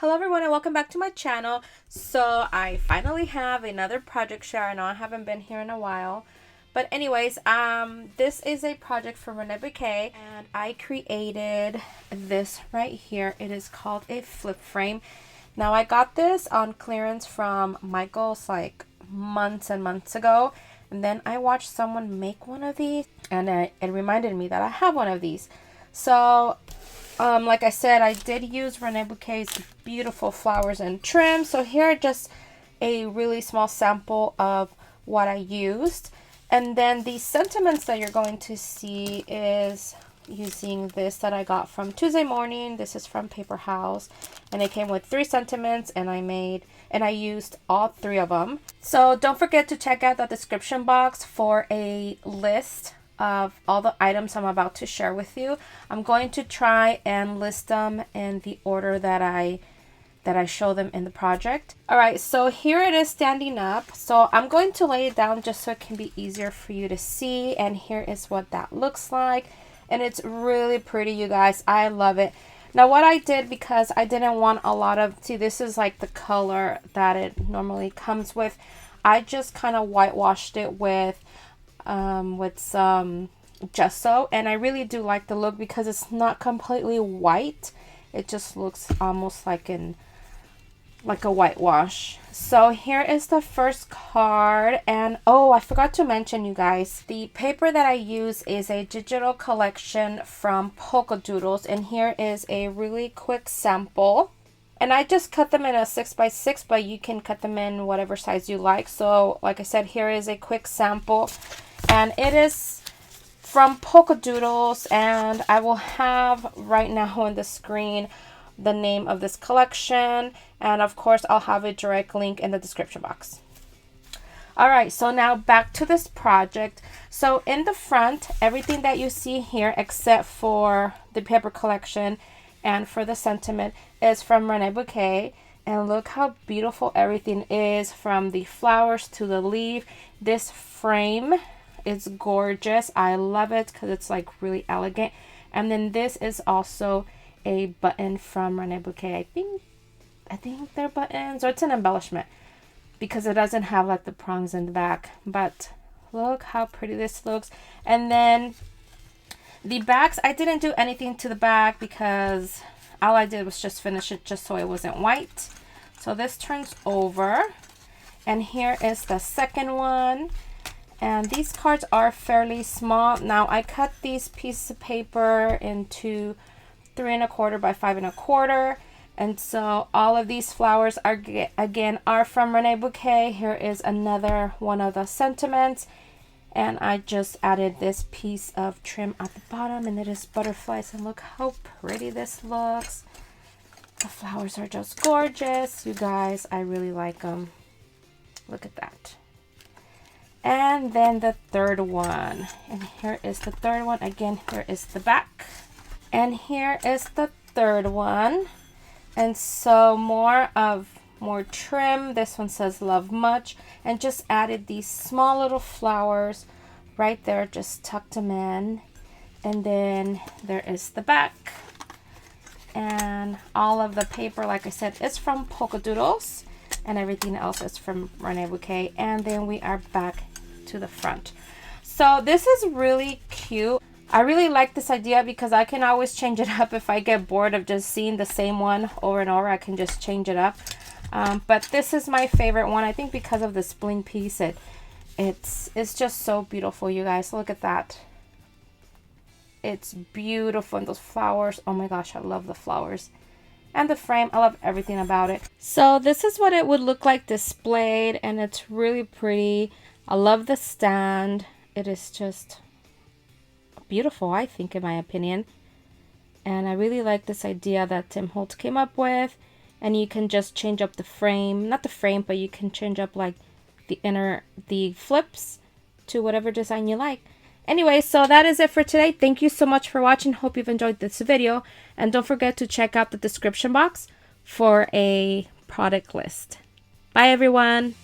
Hello everyone and welcome back to my channel. So I finally have another project share. I know I haven't been here in a while. But anyways, this is a project from ReneaBouquets and I created this right here. It is called a flip frame. Now I got this on clearance from Michael's like months and months ago. And then I watched someone make one of these and it reminded me that I have one of these. So like I said, I did use ReneaBouquets' beautiful flowers and trim. So here are just a really small sample of what I used. And then the sentiments that you're going to see is using this that I got from Tuesday Morning. This is from Paper House. And it came with 3 sentiments and I used all 3 of them. So don't forget to check out the description box for a list of all the items I'm about to share with you. I'm going to try and list them in the order that I show them in the project. Alright, so here it is standing up. So I'm going to lay it down just so it can be easier for you to see, and here is what that looks like. And it's really pretty, you guys. I love it. Now what I did, because I didn't want a lot of, see, this is like the color that it normally comes with, I just kind of whitewashed it with some gesso, and I really do like the look because it's not completely white. It just looks almost like a whitewash. So here is the first card, and oh, I forgot to mention, you guys, the paper that I use is a digital collection from Polkadoodles, and here is a really quick sample. And I just cut them in a 6x6, but you can cut them in whatever size you like. So like I said, here is a quick sample. And it is from Polkadoodles, and I will have right now on the screen the name of this collection, and of course I'll have a direct link in the description box. Alright, so now back to this project. So in the front, everything that you see here except for the paper collection and for the sentiment is from ReneaBouquets. And look how beautiful everything is, from the flowers to the leaf. This frame, it's gorgeous. I love it because it's like really elegant. And then this is also a button from ReneaBouquets. I think they're buttons, or it's an embellishment because it doesn't have like the prongs in the back. But look how pretty this looks. And then the backs, I didn't do anything to the back because all I did was just finish it just so it wasn't white. So this turns over, and here is the second one. And these cards are fairly small. Now I cut these pieces of paper into 3 1/4 by 5 1/4, and so all of these flowers are from ReneaBouquets. Here is another one of the sentiments, and I just added this piece of trim at the bottom, and it is butterflies. And look how pretty this looks. The flowers are just gorgeous, you guys. I really like them. Look at that. And then the third one, and here is the third one. Again, here is the back, and here is the third one. And so more trim. This one says love much, and just added these small little flowers right there, just tucked them in. And then there is the back, and all of the paper, like I said, is from Polkadoodles, and everything else is from ReneaBouquets. And then we are back to the front. So this is really cute. I really like this idea because I can always change it up if I get bored of just seeing the same one over and over. I can just change it up. But this is my favorite one, I think, because of this bling piece. It's just so beautiful, you guys. Look at that. It's beautiful, and those flowers, oh my gosh, I love the flowers. And the frame, I love everything about it. So this is what it would look like displayed, and it's really pretty. I love the stand. It is just beautiful, I think, in my opinion. And I really like this idea that Tim Holtz came up with. And you can just change up the frame, not the frame, but you can change up like the flips to whatever design you like. Anyway, so that is it for today. Thank you so much for watching. Hope you've enjoyed this video. And don't forget to check out the description box for a product list. Bye, everyone.